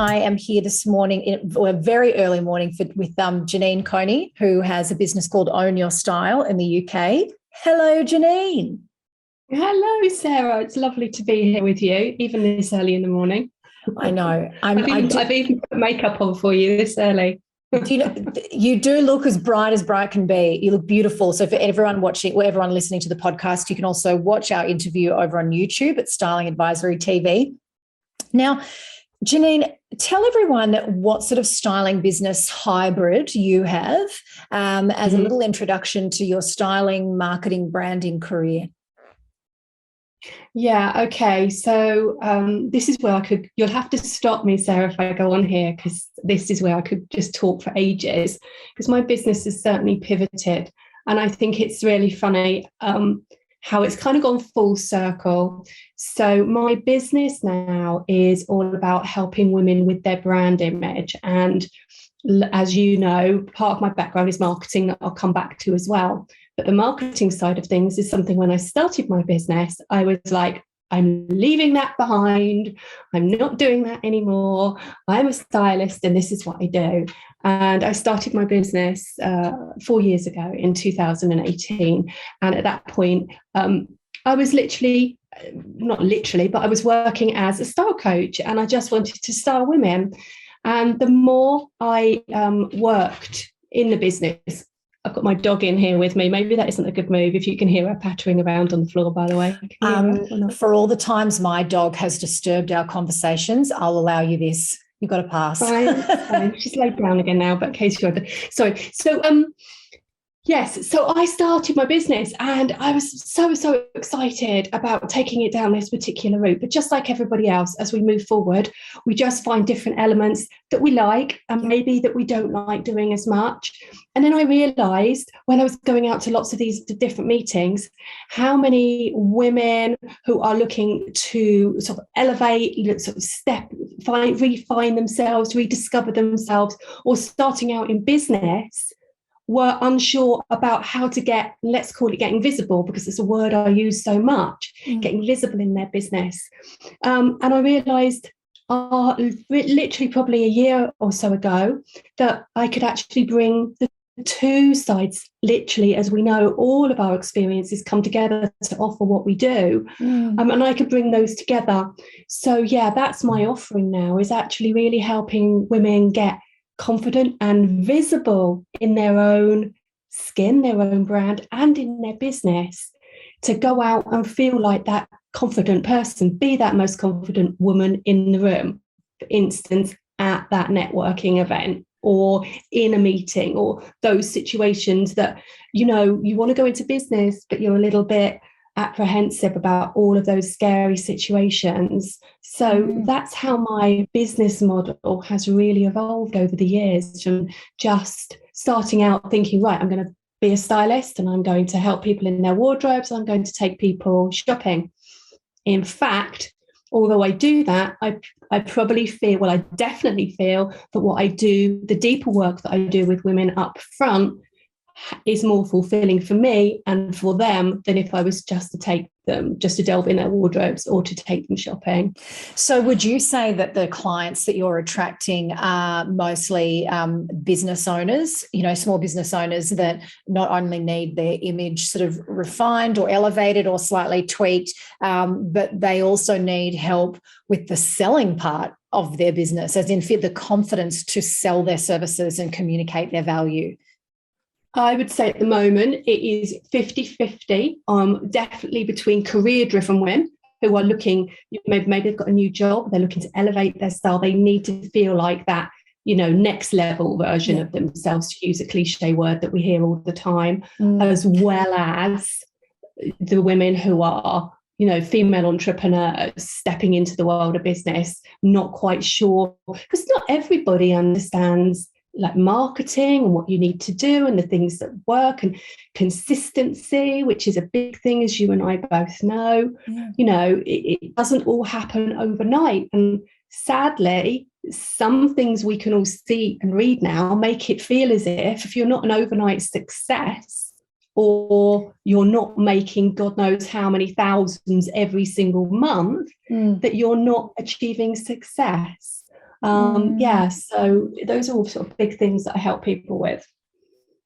I am here this morning, or a very early morning, with Janine Coney, who has a business called Own Your Style in the UK. Hello, Janine. Hello, Sarah. It's lovely to be here with you, even this early in the morning. I know. I've even put makeup on for you this early. You do look as bright can be. You look beautiful. So for everyone watching or everyone listening to the podcast, you can also watch our interview over on YouTube at Styling Advisory TV. Now, Janine, tell everyone what sort of styling business hybrid you have as a little introduction to your styling, marketing, branding career. Yeah, okay. So this is where you'll have to stop me, Sarah, if I go on here, because this is where I could just talk for ages, because my business has certainly pivoted. And I think it's really funny how it's kind of gone full circle. So my business now is all about helping women with their brand image. And as you know, part of my background is marketing that I'll come back to as well. But the marketing side of things is something when I started my business, I was like, I'm leaving that behind. I'm not doing that anymore. I'm a stylist and this is what I do. And I started my business 4 years ago in 2018. And at that point, I was not literally, but I was working as a style coach and I just wanted to style women. And the more I worked in the business, I've got my dog in here with me. Maybe that isn't a good move if you can hear her pattering around on the floor, by the way. For all the times my dog has disturbed our conversations, I'll allow you this. You've got to pass. Fine. She's laid down again now, but in case you're... Sorry. So, yes, so I started my business and I was so excited about taking it down this particular route. But just like everybody else, as we move forward, we just find different elements that we like and maybe that we don't like doing as much. And then I realised when I was going out to lots of these different meetings, how many women who are looking to sort of elevate, sort of refine themselves, rediscover themselves, or starting out in business were unsure about how to get, let's call it getting visible, because it's a word I use so much, getting visible in their business. And I realised literally probably a year or so ago that I could actually bring the two sides, literally, as we know, all of our experiences come together to offer what we do. And I could bring those together. So yeah, that's my offering now, is actually really helping women get confident and visible in their own skin, their own brand, and in their business, to go out and feel like that confident person, be that most confident woman in the room, for instance, at that networking event or in a meeting, or those situations that, you know, you want to go into business, but you're a little bit apprehensive about all of those scary situations. So that's how my business model has really evolved over the years, from just starting out thinking, right, I'm going to be a stylist and I'm going to help people in their wardrobes, I'm going to take people shopping. In fact, although I do that, I probably feel, well, I definitely feel that what I do, the deeper work that I do with women up front, is more fulfilling for me and for them than if I was just to delve in their wardrobes or to take them shopping. So would you say that the clients that you're attracting are mostly business owners, you know, small business owners that not only need their image sort of refined or elevated or slightly tweaked, but they also need help with the selling part of their business, as in the confidence to sell their services and communicate their value? I would say at the moment it is 50-50, definitely between career-driven women who are looking, maybe they've got a new job, they're looking to elevate their style, they need to feel like that, you know, next level version of themselves, to use a cliche word that we hear all the time, as well as the women who are, you know, female entrepreneurs stepping into the world of business, not quite sure, because not everybody understands like marketing and what you need to do and the things that work, and consistency, which is a big thing, as you and I both know. You know, it doesn't all happen overnight. And sadly, some things we can all see and read now make it feel as if you're not an overnight success, or you're not making God knows how many thousands every single month, that you're not achieving success. So those are all sort of big things that I help people with.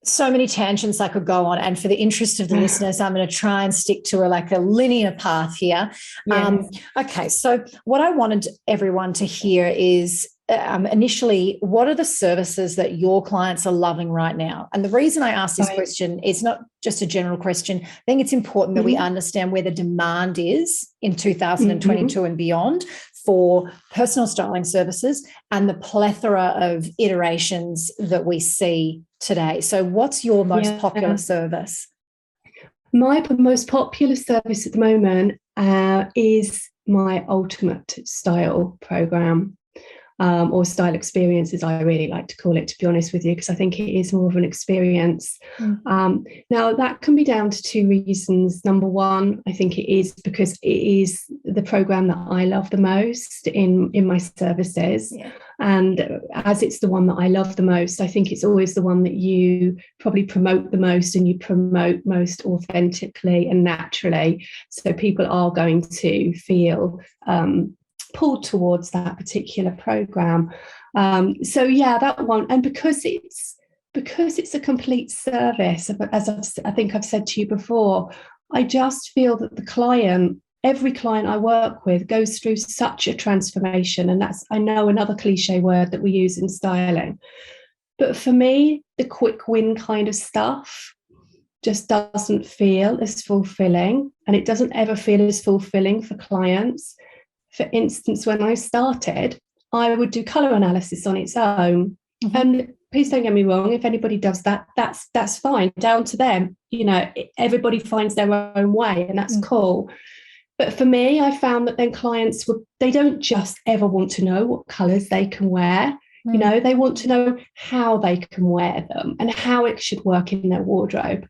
So many tangents I could go on, and for the interest of the listeners, I'm going to try and stick to a linear path here. Yes. Okay, so what I wanted everyone to hear is initially, what are the services that your clients are loving right now? And the reason I ask this question is not just a general question. I think it's important that we understand where the demand is in 2022 and beyond for personal styling services and the plethora of iterations that we see today. So what's your most popular service? My most popular service at the moment is my Ultimate Style program. Or style experience, as I really like to call it, to be honest with you, because I think it is more of an experience. Now, that can be down to two reasons. Number one, I think it is because it is the program that I love the most in my services. Yeah. And as it's the one that I love the most, I think it's always the one that you probably promote the most and you promote most authentically and naturally. So people are going to feel pulled towards that particular program. That one, and because it's a complete service, as I think I've said to you before, I just feel that every client I work with goes through such a transformation, and that's, I know, another cliche word that we use in styling. But for me, the quick win kind of stuff just doesn't feel as fulfilling, and it doesn't ever feel as fulfilling for clients. For instance, when I started, I would do colour analysis on its own. And please don't get me wrong, if anybody does that, that's fine, down to them. Everybody finds their own way, and that's cool. But for me, I found that then clients they don't just ever want to know what colours they can wear. They want to know how they can wear them and how it should work in their wardrobe.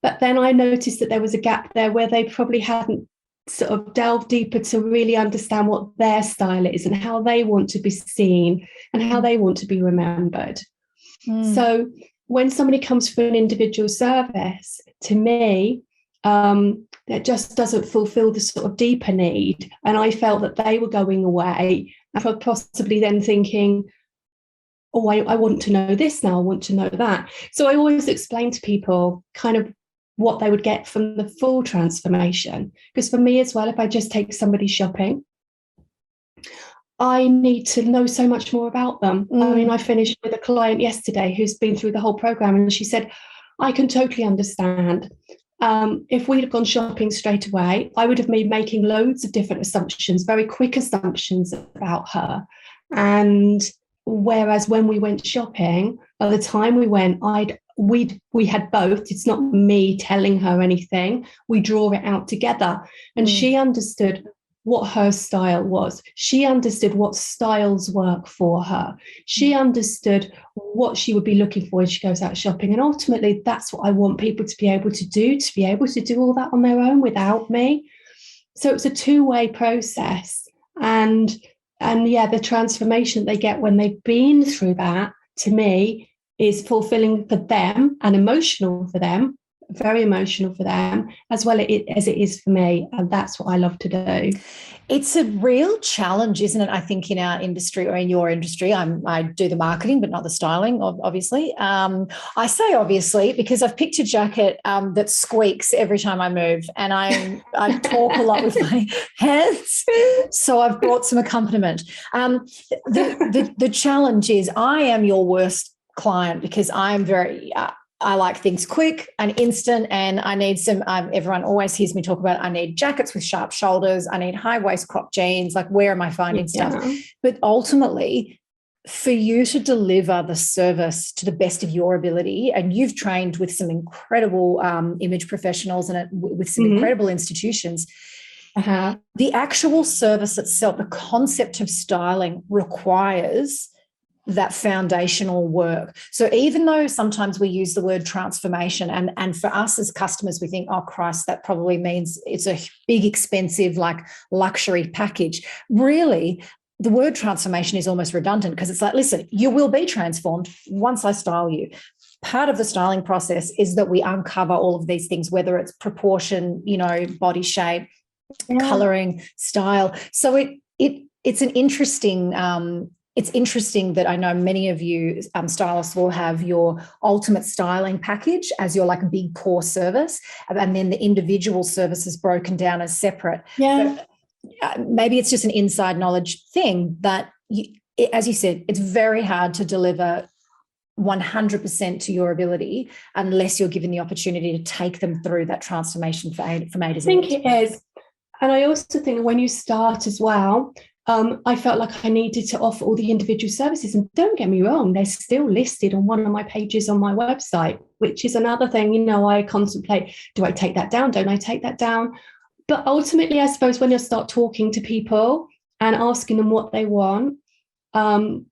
But then I noticed that there was a gap there where they probably hadn't sort of delve deeper to really understand what their style is and how they want to be seen and how they want to be remembered. So when somebody comes for an individual service, to me, it just doesn't fulfill the sort of deeper need. And I felt that they were going away and possibly then thinking, oh, I want to know this now, I want to know that. So I always explain to people kind of what they would get from the full transformation. Because for me as well, if I just take somebody shopping, I need to know so much more about them. I mean, I finished with a client yesterday who's been through the whole program, and she said, I can totally understand. If we'd have gone shopping straight away, I would have been making loads of different assumptions, very quick assumptions about her. And whereas when we went shopping, by the time we went, we had both. It's not me telling her anything. We draw it out together. And she understood what her style was. She understood what styles work for her. She understood what she would be looking for when she goes out shopping. And ultimately, that's what I want people to be able to do all that on their own without me. So it's a two-way process. And the transformation they get when they've been through that, to me, is fulfilling for them and emotional for them, very emotional for them, as well as it is for me. And that's what I love to do. It's a real challenge, isn't it? I think in our industry, or in your industry, I do the marketing, but not the styling, obviously. I say obviously because I've picked a jacket that squeaks every time I move, and I talk a lot with my hands, so I've brought some accompaniment. The challenge is I am your worst client because I'm very I like things quick and instant, and I need some everyone always hears me talk about I need jackets with sharp shoulders, I need high waist crop jeans, like where am I finding stuff? But ultimately, for you to deliver the service to the best of your ability, and you've trained with some incredible image professionals and with some incredible institutions, the actual service itself, the concept of styling requires that foundational work. So even though sometimes we use the word transformation, and for us as customers, we think, oh, Christ, that probably means it's a big, expensive, like luxury package. Really, the word transformation is almost redundant because it's like, listen, you will be transformed once I style you. Part of the styling process is that we uncover all of these things, whether it's proportion, body shape, colouring, style. So it's an interesting it's interesting that I know many of you stylists will have your ultimate styling package as your like a big core service, and then the individual services broken down as separate. Yeah. But, maybe it's just an inside knowledge thing, but as you said, it's very hard to deliver 100% to your ability unless you're given the opportunity to take them through that transformation from A to Z. I think it is. And I also think when you start as well, I felt like I needed to offer all the individual services. And don't get me wrong, they're still listed on one of my pages on my website, which is another thing, I contemplate, do I take that down? Don't I take that down? But ultimately, I suppose when you start talking to people and asking them what they want,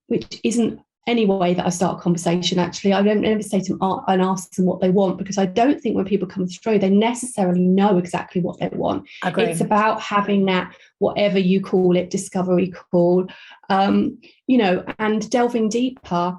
which isn't any way that I start a conversation, actually. I don't ever say to them and ask them what they want, because I don't think when people come through, they necessarily know exactly what they want. It's about having that, whatever you call it, discovery call, and delving deeper.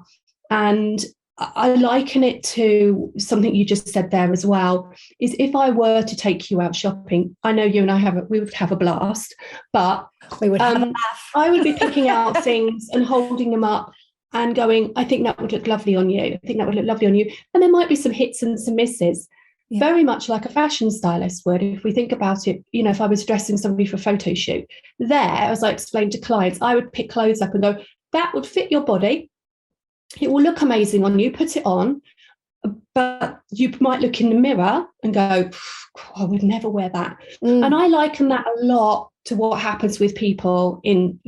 And I liken it to something you just said there as well, is if I were to take you out shopping, I know you and I we would have a blast, but we would have a laugh. I would be picking out things and holding them up and going, I think that would look lovely on you. I think that would look lovely on you. And there might be some hits and some misses, very much like a fashion stylist would. If we think about it, if I was dressing somebody for a photo shoot, as I explained to clients, I would pick clothes up and go, that would fit your body. It will look amazing on you, put it on. But you might look in the mirror and go, I would never wear that. And I liken that a lot to what happens with people in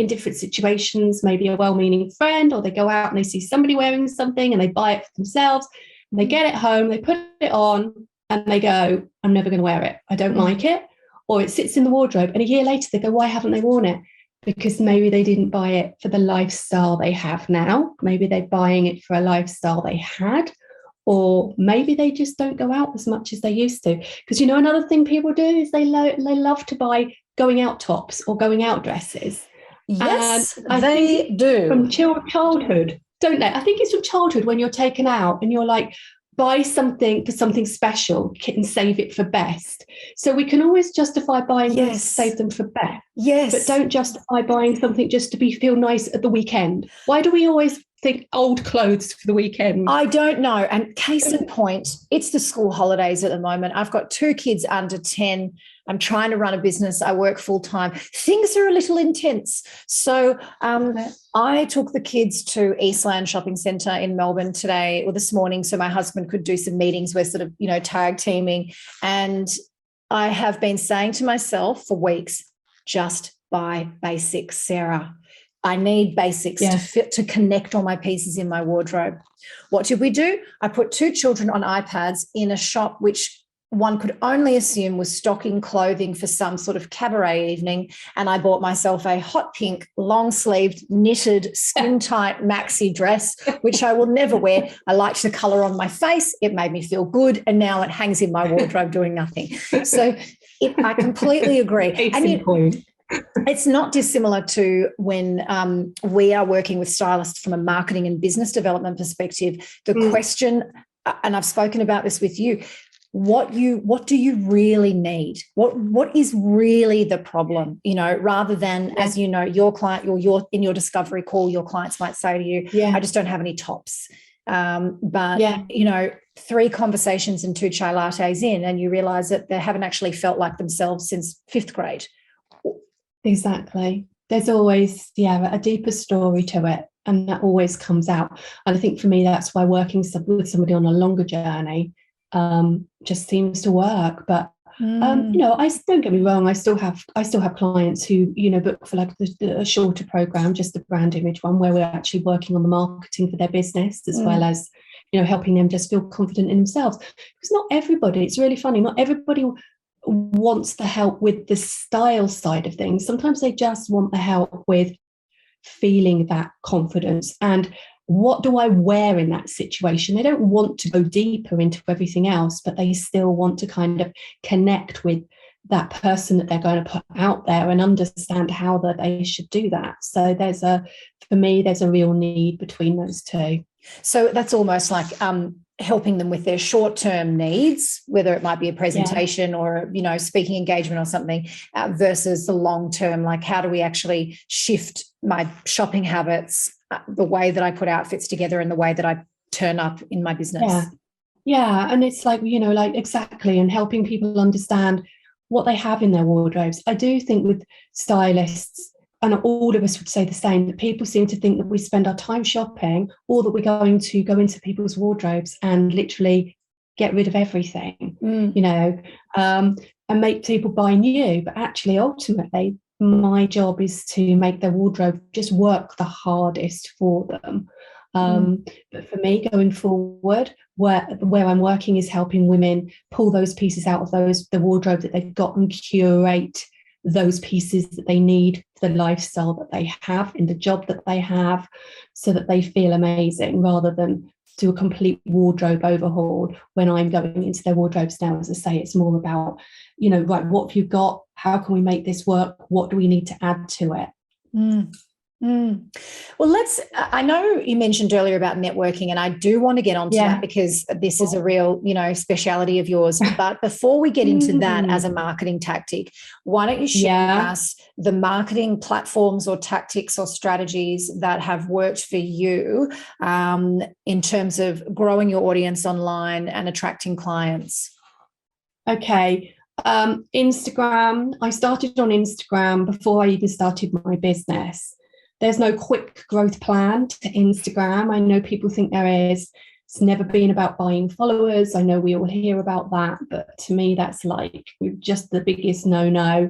different situations, maybe a well-meaning friend, or they go out and they see somebody wearing something and they buy it for themselves and they get it home, they put it on and they go, I'm never going to wear it. I don't like it. Or it sits in the wardrobe and a year later they go, why haven't they worn it? Because maybe they didn't buy it for the lifestyle they have now. Maybe they're buying it for a lifestyle they had. Or maybe they just don't go out as much as they used to. Because, another thing people do is they love to buy going out tops or going out dresses. Yes, and they do. From childhood, don't they? I think it's from childhood when you're taken out and you're like, buy something for something special and save it for best. So we can always justify buying things to save them for best. Yes. But don't justify buying something just to feel nice at the weekend. Why do we always think old clothes for the weekend? I don't know. And case in point, it's the school holidays at the moment. I've got 2 kids under 10. I'm trying to run a business. I work full time. Things are a little intense. So I took the kids to Eastland Shopping Centre in Melbourne this morning, so my husband could do some meetings. We're sort of, tag teaming. And I have been saying to myself for weeks, just buy basics, Sarah. I need basics to connect all my pieces in my wardrobe. What did we do? I put 2 children on iPads in a shop which one could only assume was stocking clothing for some sort of cabaret evening. And I bought myself a hot pink, long-sleeved, knitted, skin-tight maxi dress, which I will never wear. I liked the colour on my face. It made me feel good. And now it hangs in my wardrobe doing nothing. So I completely agree. It's not dissimilar to when we are working with stylists from a marketing and business development perspective. The question, and I've spoken about this with you, what do you really need? What is really the problem? Rather than, as your client, in your discovery call, your clients might say to you, I just don't have any tops. But 3 conversations and 2 chai lattes in, and you realize that they haven't actually felt like themselves since 5th grade. Exactly. There's always, a deeper story to it. And that always comes out. And I think for me, that's why working with somebody on a longer journey just seems to work. But I don't get me wrong, I still have clients who book for like a shorter program, just the brand image one, where we're actually working on the marketing for their business as well as helping them just feel confident in themselves. Because not everybody, it's really funny, not everybody wants the help with the style side of things. Sometimes they just want the help with feeling that confidence and what do I wear in that situation. They don't want to go deeper into everything else, but they still want to kind of connect with that person that they're going to put out there and understand how that they should do that. So for me there's a real need between those 2. So that's almost like helping them with their short-term needs, whether it might be a presentation or, speaking engagement or something, versus the long-term, like how do we actually shift my shopping habits, the way that I put outfits together and the way that I turn up in my business. Yeah. And it's like, exactly. And helping people understand what they have in their wardrobes. I do think with stylists, and all of us would say the same, that people seem to think that we spend our time shopping or that we're going to go into people's wardrobes and literally get rid of everything, and make people buy new. But actually, ultimately, my job is to make their wardrobe just work the hardest for them. But for me, going forward, where I'm working is helping women pull those pieces out of the wardrobe that they've got and curate those pieces that they need for the lifestyle that they have in the job that they have, so that they feel amazing, rather than do a complete wardrobe overhaul. When I'm going into their wardrobes now, as I say, it's more about, right, what have you got? How can we make this work? What do we need to add to it? Well, I know you mentioned earlier about networking, and I do want to get onto that because this is a real, speciality of yours. But before we get into that as a marketing tactic, why don't you share with us the marketing platforms or tactics or strategies that have worked for you in terms of growing your audience online and attracting clients? Okay. Instagram. I started on Instagram before I even started my business. There's no quick growth plan to Instagram. I know people think there is. It's never been about buying followers. I know we all hear about that, but to me, that's like just the biggest no-no.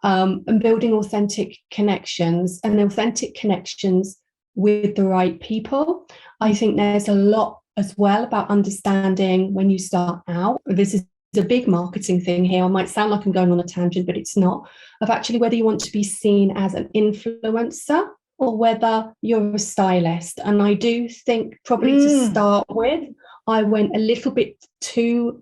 And building authentic connections with the right people. I think there's a lot as well about understanding when you start out. This is a big marketing thing here. I might sound like I'm going on a tangent, but it's not. Of actually whether you want to be seen as an influencer or whether you're a stylist. And I do think probably to start with, I went a little bit too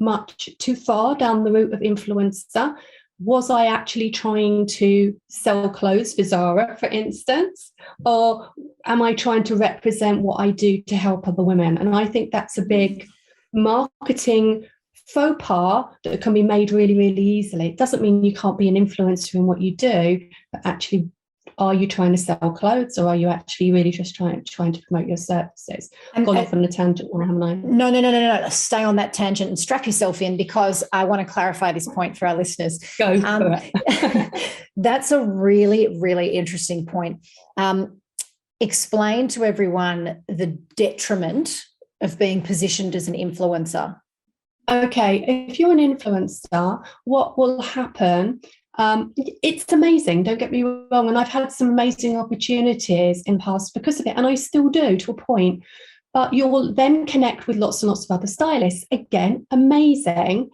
far down the route of influencer. Was I actually trying to sell clothes for Zara, for instance? Or am I trying to represent what I do to help other women? And I think that's a big marketing faux pas that can be made really, really easily. It doesn't mean you can't be an influencer in what you do, but actually, are you trying to sell clothes, or are you actually really just trying to promote your services? I've gone off on a tangent now, haven't I? No. Stay on that tangent and strap yourself in, because I want to clarify this point for our listeners. Go for it. That's a really, really interesting point. Explain to everyone the detriment of being positioned as an influencer. Okay, if you're an influencer, what will happen? It's amazing, don't get me wrong. And I've had some amazing opportunities in the past because of it, and I still do to a point. But you'll then connect with lots and lots of other stylists. Again, amazing.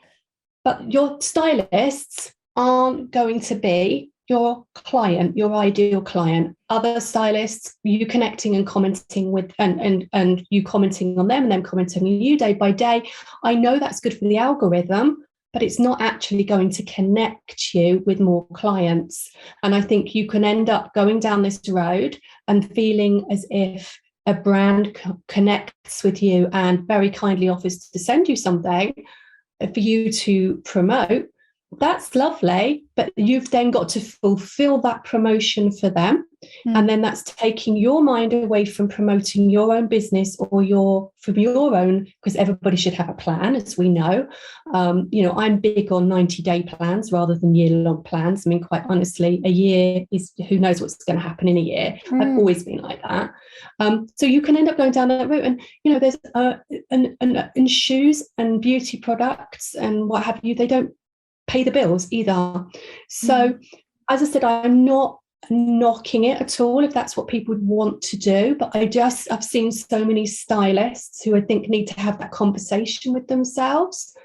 But your stylists aren't going to be your client, your ideal client. Other stylists, you connecting and commenting with, and you commenting on them and them commenting on you day by day. I know that's good for the algorithm, but it's not actually going to connect you with more clients. And I think you can end up going down this road and feeling as if a brand connects with you and very kindly offers to send you something for you to promote. That's lovely, but you've then got to fulfill that promotion for them. And then that's taking your mind away from promoting your own business or from your own, because everybody should have a plan, as we know. I'm big on 90-day plans rather than year-long plans. I mean, quite honestly, a year is, who knows what's going to happen in a year. I've always been like that. So you can end up going down that route. And, there's in shoes and beauty products and what have you, they don't pay the bills either. So as I said, I'm not knocking it at all if that's what people would want to do, but I've seen so many stylists who I think need to have that conversation with themselves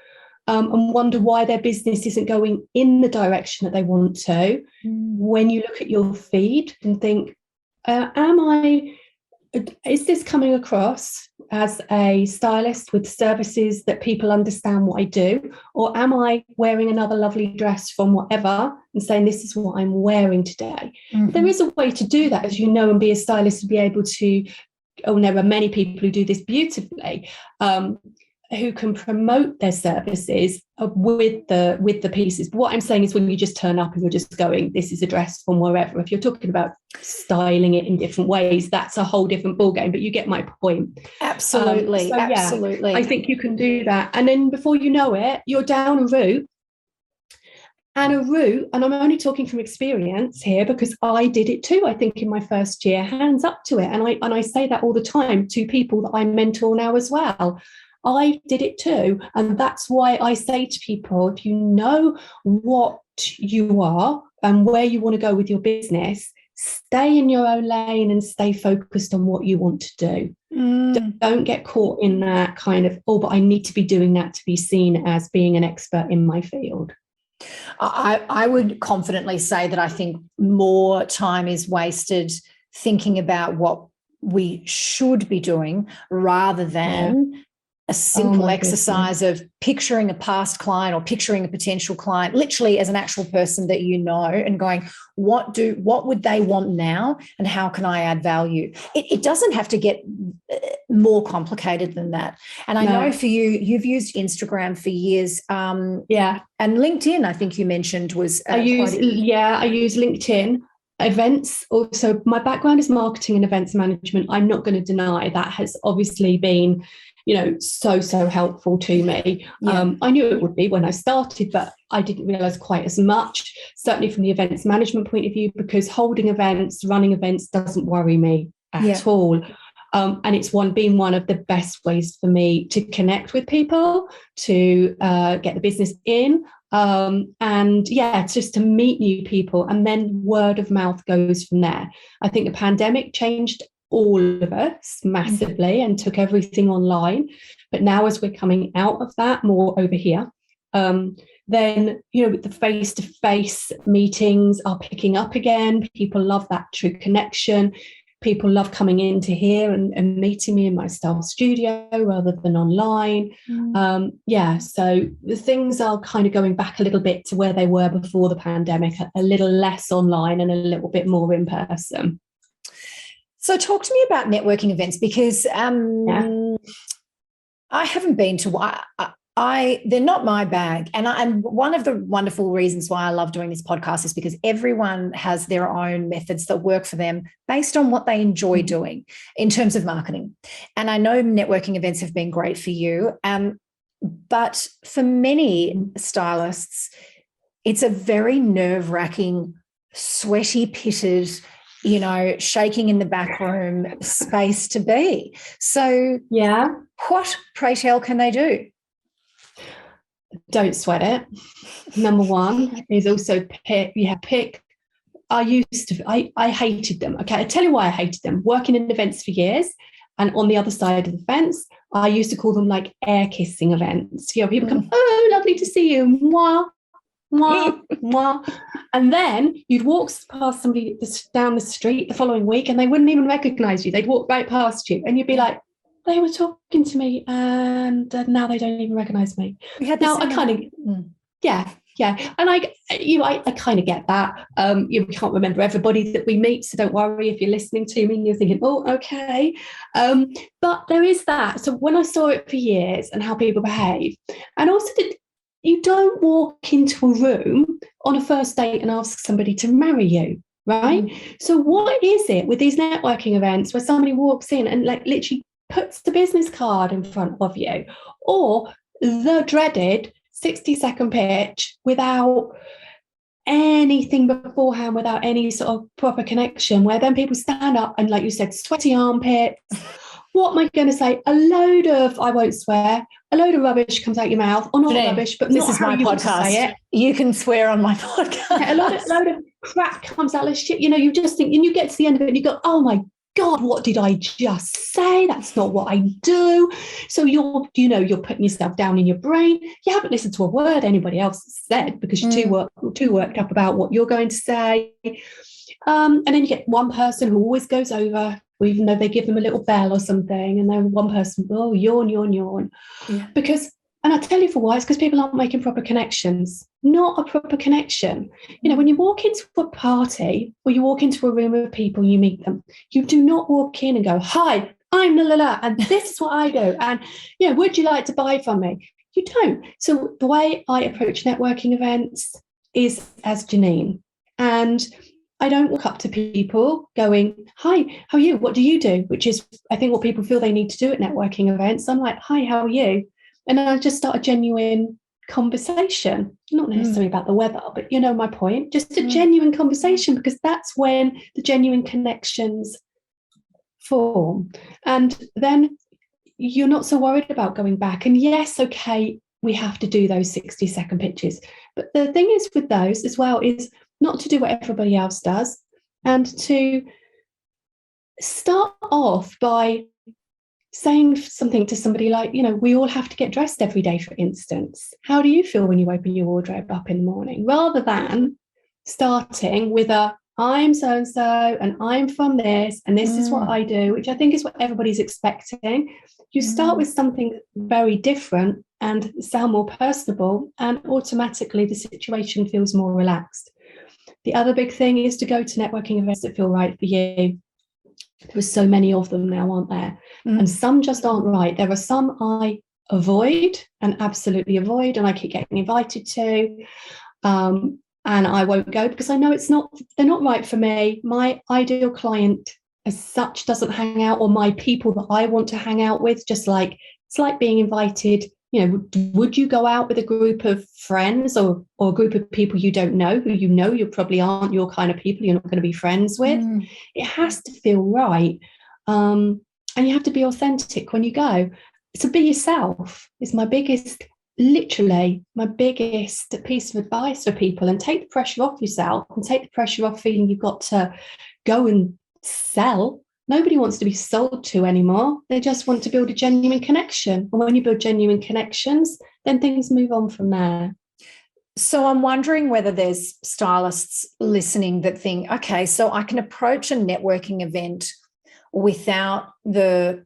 and wonder why their business isn't going in the direction that they want to. When you look at your feed and think, is this coming across as a stylist with services that people understand what I do? Or am I wearing another lovely dress from whatever and saying, this is what I'm wearing today? There is a way to do that, as you know, and be a stylist to be able to, there are many people who do this beautifully, who can promote their services with the pieces. But what I'm saying is when you just turn up and you're just going, this is a dress from wherever. If you're talking about styling it in different ways, that's a whole different ballgame. But you get my point. Absolutely. Absolutely. I think you can do that. And then before you know it, you're down a route. And I'm only talking from experience here because I did it too, I think, in my first year, hands up to it. And I say that all the time to people that I mentor now as well. I did it too. And that's why I say to people, if you know what you are and where you want to go with your business, stay in your own lane and stay focused on what you want to do. Don't get caught in that kind of, oh, but I need to be doing that to be seen as being an expert in my field. I would confidently say that I think more time is wasted thinking about what we should be doing rather than a simple exercise of picturing a past client or picturing a potential client, literally as an actual person that you know, and going, what would they want now and how can I add value? It doesn't have to get more complicated than that. And I know for you, you've used Instagram for years. And LinkedIn, I think you mentioned was I use LinkedIn. Events also, my background is marketing and events management. I'm not going to deny that has obviously been, so helpful to me. I knew it would be when I started, but I didn't realize quite as much, certainly from the events management point of view, because holding events, running events doesn't worry me at all. And it's been one of the best ways for me to connect with people, to get the business in, and just to meet new people. And then word of mouth goes from there. I think the pandemic changed all of us massively and took everything online. But now as we're coming out of that more over here, then, the face-to-face meetings are picking up again. People love that true connection. People love coming into here and meeting me in my style studio rather than online. So the things are kind of going back a little bit to where they were before the pandemic, a little less online and a little bit more in person. So talk to me about networking events, because I haven't been to they're not my bag. And one of the wonderful reasons why I love doing this podcast is because everyone has their own methods that work for them based on what they enjoy doing in terms of marketing. And I know networking events have been great for you. But for many stylists, it's a very nerve-wracking, sweaty, pitted, shaking in the back room space to be. So what, pray tell, can they do? Don't sweat it. Number one is also pick. I hated them. Okay, I tell you why I hated them. Working in events for years, and on the other side of the fence, I used to call them like air kissing events. People come, oh, lovely to see you. Mwah, mwah, mwah. And then you'd walk past somebody down the street the following week and they wouldn't even recognize you. They'd walk right past you and you'd be like, they were talking to me and now they don't even recognize me. Now I kind of, and I kind of get that. We can't remember everybody that we meet, so don't worry if you're listening to me and you're thinking, oh, okay. But there is that. So when I saw it for years and how people behave, and also that you don't walk into a room on a first date and ask somebody to marry you, right? So what is it with these networking events where somebody walks in and like literally puts the business card in front of you, or the dreaded 60-second pitch without anything beforehand, without any sort of proper connection, where then people stand up and, like you said, sweaty armpits. What am I going to say? A load of, I won't swear, a load of rubbish comes out your mouth, or not Janine, rubbish, but this is my podcast. You can swear on my podcast. A load of crap comes out, like shit. You just think, and you get to the end of it and you go, oh my God, what did I just say? That's not what I do. So you're putting yourself down in your brain. You haven't listened to a word anybody else said because you're too worked up about what you're going to say. And then you get one person who always goes over, even though they give them a little bell or something, and then one person, oh, yawn. Yeah. And I tell you for why, it's because people aren't making proper connections. Not a proper connection. When you walk into a party or you walk into a room of people, you meet them, you do not walk in and go, hi, I'm la la la, and this is what I do. And, would you like to buy from me? You don't. So the way I approach networking events is as Janine. And I don't walk up to people going, hi, how are you? What do you do? Which is, I think, what people feel they need to do at networking events. I'm like, hi, how are you? And I just start a genuine conversation, not necessarily about the weather, but you know my point, just a genuine conversation, because that's when the genuine connections form. And then you're not so worried about going back. And yes, okay, we have to do those 60-second pitches. But the thing is with those as well is not to do what everybody else does, and to start off by saying something to somebody like, we all have to get dressed every day, for instance. How do you feel when you open your wardrobe up in the morning? Rather than starting with I'm so-and-so and I'm from this and this is what I do, which I think is what everybody's expecting. You start with something very different and sound more personable, and automatically the situation feels more relaxed. The other big thing is to go to networking events that feel right for you. There are so many of them now, aren't there? And some just aren't right. There are some I avoid and absolutely avoid, and I keep getting invited to. And I won't go because I know they're not right for me. My ideal client as such doesn't hang out, or my people that I want to hang out with, just like it's like being invited. Would you go out with a group of friends or a group of people you don't know, who you probably aren't your kind of people, you're not going to be friends with? It has to feel right. And you have to be authentic when you go. So be yourself is literally my biggest piece of advice for people, and take the pressure off yourself and take the pressure off feeling you've got to go and sell. Nobody wants to be sold to anymore. They just want to build a genuine connection. And when you build genuine connections, then things move on from there. So I'm wondering whether there's stylists listening that think, okay, so I can approach a networking event without the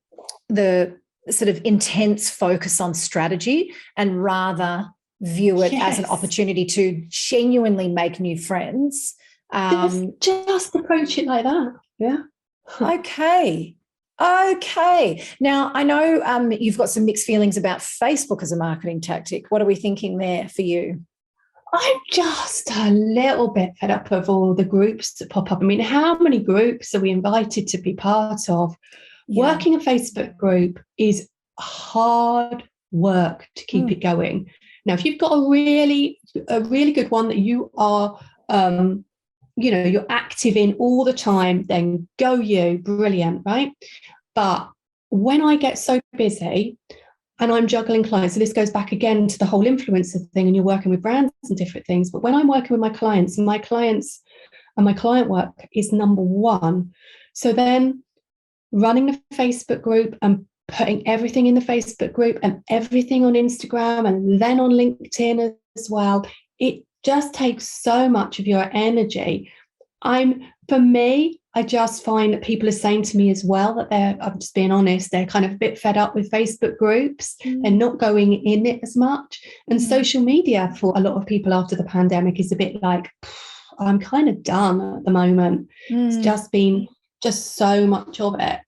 sort of intense focus on strategy, and rather view it as an opportunity to genuinely make new friends. Just approach it like that. Yeah. Okay. Now, I know you've got some mixed feelings about Facebook as a marketing tactic. What are we thinking there for you? I'm just a little bit fed up of all the groups that pop up. I mean, how many groups are we invited to be part of? Yeah. Working a Facebook group is hard work to keep it going. Now, if you've got a really good one that you are, you're active in all the time, then go you, brilliant, right? But when I get so busy and I'm juggling clients, so this goes back again to the whole influencer thing, and you're working with brands and different things. But when I'm working with my clients and my client work is number one. So then running the Facebook group and putting everything in the Facebook group and everything on Instagram and then on LinkedIn as well, it just takes so much of your energy. For me, I just find that people are saying to me as well that I'm just being honest, they're kind of a bit fed up with Facebook groups and not going in it as much. And social media for a lot of people after the pandemic is a bit like, I'm kind of done at the moment. It's just been so much of it.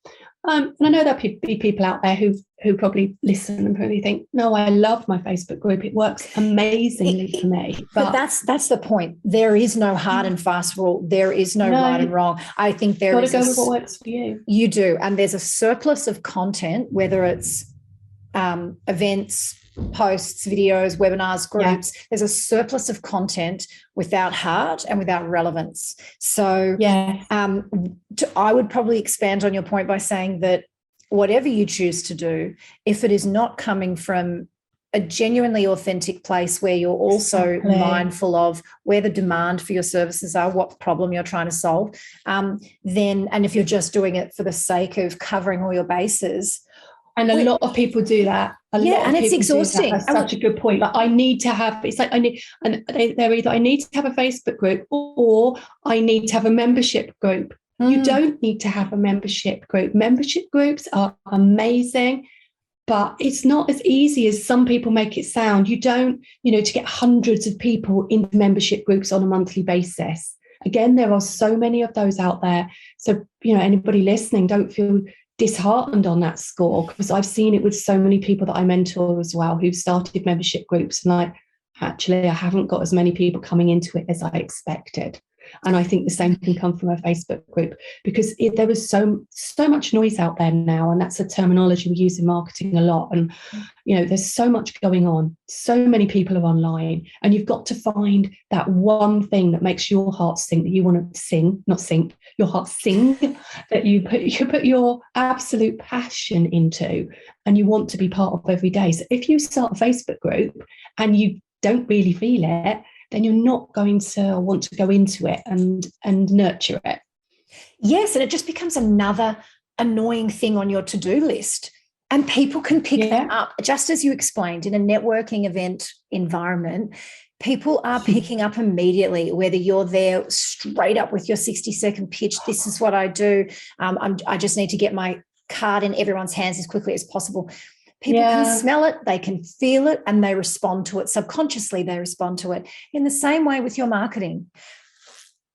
And I know there'll be people out there who probably listen and probably think, no, I love my Facebook group. It works amazingly for me. But that's the point. There is no hard and fast rule. There is no right and wrong. I think there is. Got to go with what works for you. You do. And there's a surplus of content, whether it's events, posts, videos, webinars, groups. Yeah. There's a surplus of content without heart and without relevance. So I would probably expand on your point by saying that whatever you choose to do, if it is not coming from a genuinely authentic place where you're also mindful of where the demand for your services are, what problem you're trying to solve, and if you're just doing it for the sake of covering all your bases. And a lot of people do that. It's exhausting. That's such a good point. Like I need to have, it's like I need to have a Facebook group or I need to have a membership group. You don't need to have a membership group. Membership groups are amazing, but it's not as easy as some people make it sound. You don't, to get hundreds of people into membership groups on a monthly basis. Again, there are so many of those out there. So, anybody listening, don't feel disheartened on that score, because I've seen it with so many people that I mentor as well who've started membership groups, and like, actually I haven't got as many people coming into it as I expected. And I think the same can come from a Facebook group, because there was so much noise out there now, and that's a terminology we use in marketing a lot. And there's so much going on, so many people are online, and you've got to find that one thing that makes your heart sing, that you want to sing, not sing, your heart sing, that you put your absolute passion into, and you want to be part of every day. So if you start a Facebook group and you don't really feel it, then you're not going to want to go into it and nurture it. Yes, and it just becomes another annoying thing on your to-do list. And people can pick that up. Just as you explained, in a networking event environment, people are picking up immediately, whether you're there straight up with your 60-second pitch, this is what I do, I just need to get my card in everyone's hands as quickly as possible. People can smell it, they can feel it, and they respond to it. Subconsciously, they respond to it. In the same way with your marketing.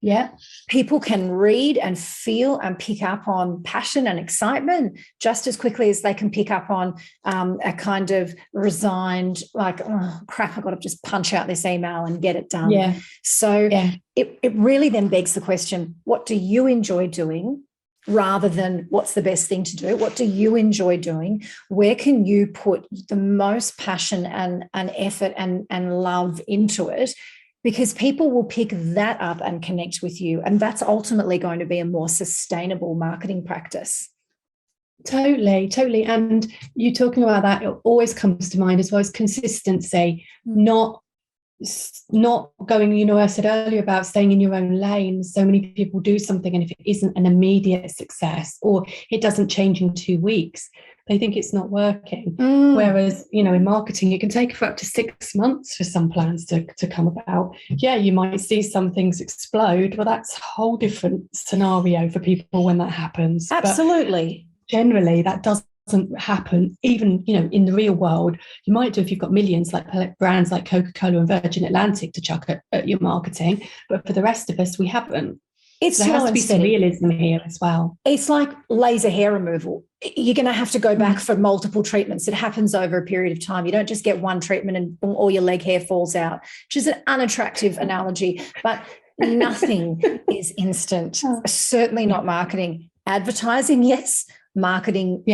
Yeah. People can read and feel and pick up on passion and excitement just as quickly as they can pick up on a kind of resigned, like, oh, crap, I've got to just punch out this email and get it done. Yeah. So it really then begs the question, what do you enjoy doing? Rather than what's the best thing to do, what do you enjoy doing? Where can you put the most passion and effort and love into it? Because people will pick that up and connect with you. And that's ultimately going to be a more sustainable marketing practice. Totally. And you talking about that, it always comes to mind as well as consistency, not going, I said earlier about staying in your own lane. So many people do something, and if it isn't an immediate success, or it doesn't change in 2 weeks, they think it's not working. Whereas, in marketing, it can take for up to 6 months for some plans to come about. Yeah, you might see some things explode. Well, that's a whole different scenario for people when that happens. Absolutely. But generally, that doesn't happen even in the real world. You might do if you've got millions, like brands like Coca-Cola and Virgin Atlantic to chuck at your marketing, but for the rest of us, we haven't. It's there has to be some realism here as well. It's like laser hair removal. You're going to have to go back for multiple treatments. It happens over a period of time. You don't just get one treatment and all your leg hair falls out, which is an unattractive analogy, but nothing is instant. Certainly not marketing. Advertising, yes. Marketing,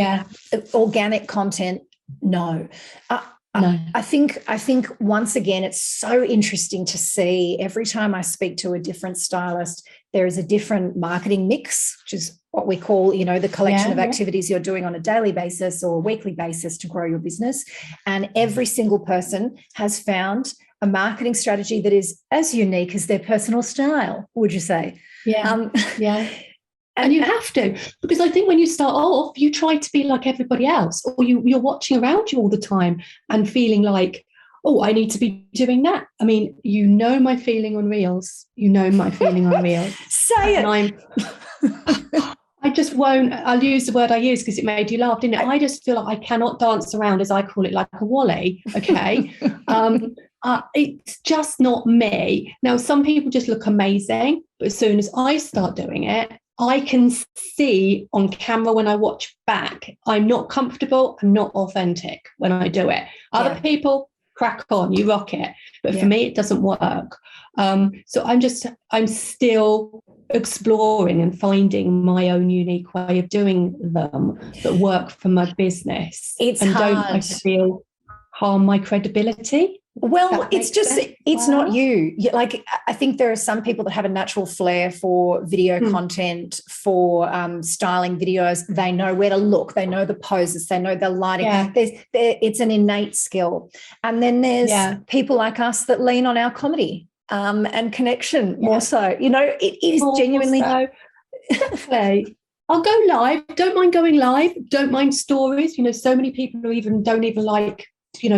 organic content, no. I think once again, it's so interesting to see every time I speak to a different stylist, there is a different marketing mix, which is what we call, the collection of activities you're doing on a daily basis or a weekly basis to grow your business. And every single person has found a marketing strategy that is as unique as their personal style, would you say? Yeah. And you have to, because I think when you start off, you try to be like everybody else, or you're watching around you all the time and feeling like, oh, I need to be doing that. I mean, my feeling on Reels. Say it. I just won't. I'll use the word I use because it made you laugh, didn't it? I just feel like I cannot dance around, as I call it, like a Wally. Okay. It's just not me. Now, some people just look amazing, but as soon as I start doing it, I can see on camera when I watch back, I'm not comfortable, I'm not authentic when I do it. Other people, crack on, you rock it. But for me, it doesn't work. So I'm still exploring and finding my own unique way of doing them that work for my business. It's and hard. Don't, I feel, harm my credibility. Well, it's just, it's not you. Like, I think there are some people that have a natural flair for video content, for styling videos. They know where to look. They know the poses. They know the lighting. Yeah. It's an innate skill. And then there's people like us that lean on our comedy and connection more so. It is genuinely. Definitely. I'll go live. Don't mind going live. Don't mind stories. So many people who don't even like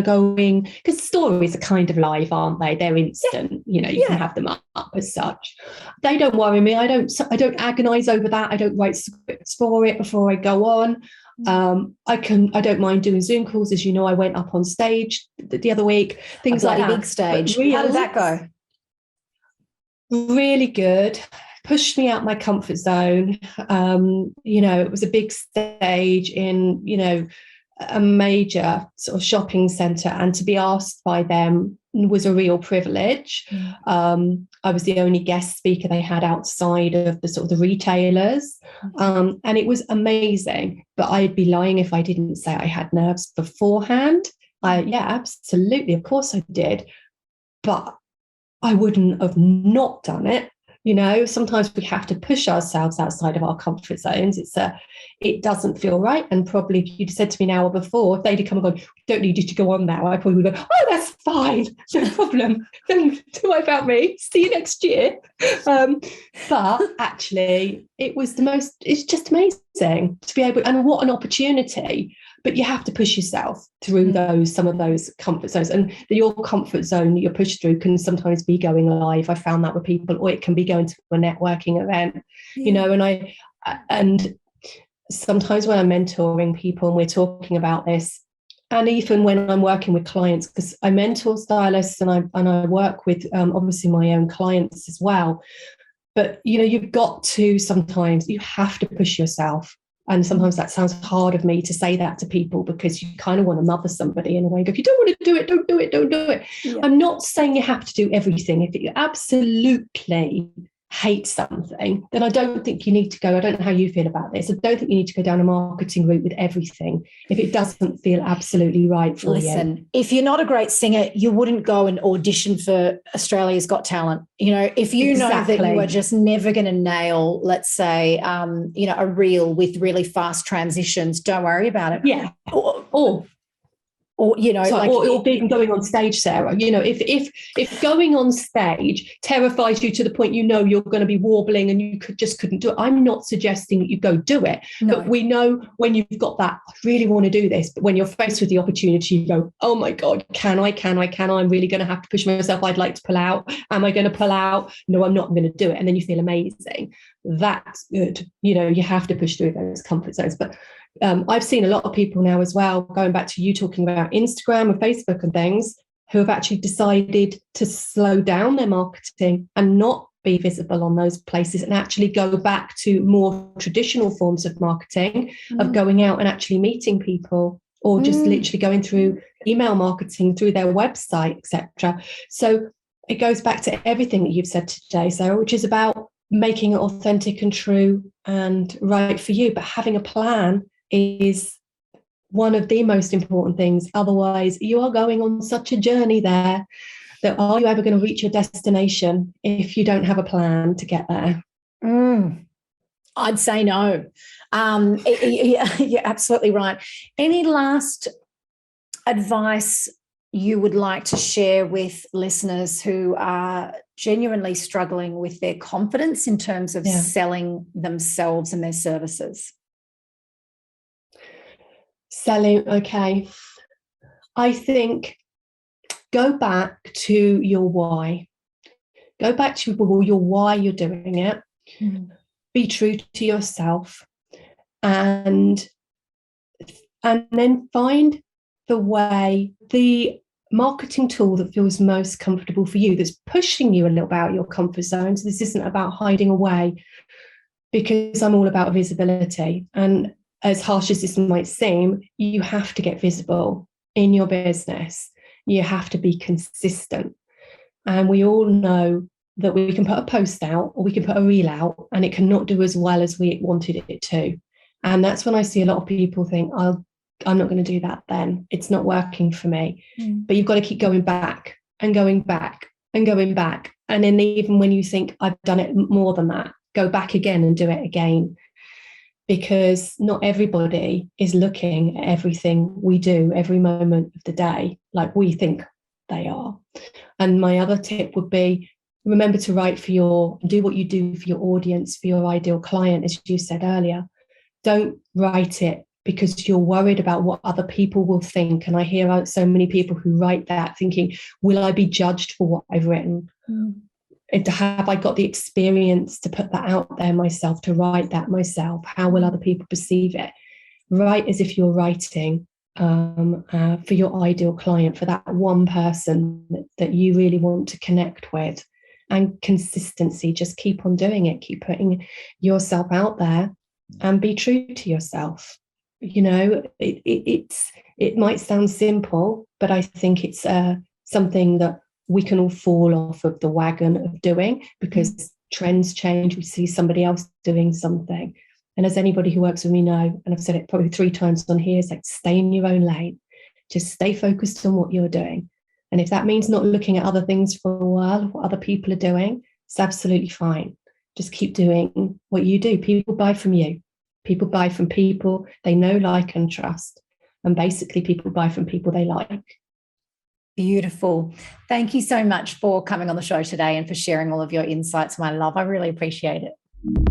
going, because stories are kind of live, aren't they? They're instant. You can have them up as such. They don't worry me. I don't agonize over that. I don't write scripts for it before I go on. I don't mind doing Zoom calls. As you know, I went up on stage the other week, things like that. Big stage. How did that go? Really good. pushed me out my comfort zone. It was a big stage in, a major sort of shopping centre, and to be asked by them was a real privilege. I was the only guest speaker they had outside of the sort of the retailers, and it was amazing. But I'd be lying if I didn't say I had nerves beforehand. Yeah, absolutely, of course I did, but I wouldn't have not done it. Sometimes we have to push ourselves outside of our comfort zones. It doesn't feel right. And probably if you'd said to me now or before, if they'd have come and gone, don't need you to go on now, I probably would go, oh, that's fine, no problem. Don't worry about me. See you next year. But actually, it's just amazing to be able, and what an opportunity. But you have to push yourself through some of those comfort zones. And your comfort zone that you're pushed through can sometimes be going live. I found that with people, or it can be going to a networking event, and sometimes when I'm mentoring people and we're talking about this, and even when I'm working with clients, because I mentor stylists and I work with obviously my own clients as well. But, you've got to, sometimes you have to push yourself. And sometimes that sounds hard of me to say that to people, because you kind of want to mother somebody in a way. If you don't want to do it, don't do it, don't do it. Yeah. I'm not saying you have to do everything. If you absolutely hate something, then I don't think you need to go. I don't know how you feel about this. I don't think you need to go down a marketing route with everything if it doesn't feel absolutely right for you. Listen, if you're not a great singer, you wouldn't go and audition for Australia's Got Talent. If you know that you are just never going to nail, let's say, a reel with really fast transitions, don't worry about it. Yeah. Or being going on stage, Sarah. If going on stage terrifies you to the point you're going to be warbling and you couldn't do it, I'm not suggesting that you go do it. No. But we know when you've got that, I really want to do this, but when you're faced with the opportunity, you go, oh my God, can I? I'm really going to have to push myself. I'd like to pull out. Am I going to pull out? No, I'm not. I'm going to do it. And then you feel amazing. That's good. You have to push through those comfort zones. But I've seen a lot of people now as well, going back to you talking about Instagram and Facebook and things, who have actually decided to slow down their marketing and not be visible on those places, and actually go back to more traditional forms of marketing, of going out and actually meeting people, or just literally going through email marketing through their website, etc. So it goes back to everything that you've said today, Sarah, which is about making it authentic and true and right for you. But having a plan is one of the most important things. Otherwise, you are going on such a journey there that are you ever going to reach your destination if you don't have a plan to get there? I'd say no. You're absolutely right. Any last advice you would like to share with listeners who are genuinely struggling with their confidence in terms of selling themselves and their services? Selling, okay. I think go back to your why. Go back to your why you're doing it. Be true to yourself, and then find the way, the marketing tool that feels most comfortable for you, that's pushing you a little bit out of your comfort zone. So this isn't about hiding away, because I'm all about visibility. And as harsh as this might seem, you have to get visible in your business. You have to be consistent. And we all know that we can put a post out or we can put a reel out and it cannot do as well as we wanted it to. And that's when I see a lot of people think, I'm not going to do that then. It's not working for me. But you've got to keep going back and going back and going back. And then even when you think, I've done it more than that, go back again and do it again. Because not everybody is looking at everything we do every moment of the day like we think they are. And my other tip would be, remember to do what you do for your audience, for your ideal client, as you said earlier. Don't write it because you're worried about what other people will think. And I hear so many people who write that thinking, will I be judged for what I've written? Have I got the experience to put that out there myself, to write that myself? How will other people perceive it? Write as if you're writing for your ideal client, for that one person that you really want to connect with. and consistency. Just keep on doing it. Keep putting yourself out there and be true to yourself. You know, it might sound simple, but I think it's something that we can all fall off of the wagon of doing, because trends change. We see somebody else doing something. And as anybody who works with me know, and I've said it probably 3 times on here, is like, stay in your own lane. Just stay focused on what you're doing. And if that means not looking at other things for a while, what other people are doing, it's absolutely fine. Just keep doing what you do. People buy from you. People buy from people they know, like, and trust. And basically, people buy from people they like. Beautiful. Thank you so much for coming on the show today and for sharing all of your insights, my love. I really appreciate it.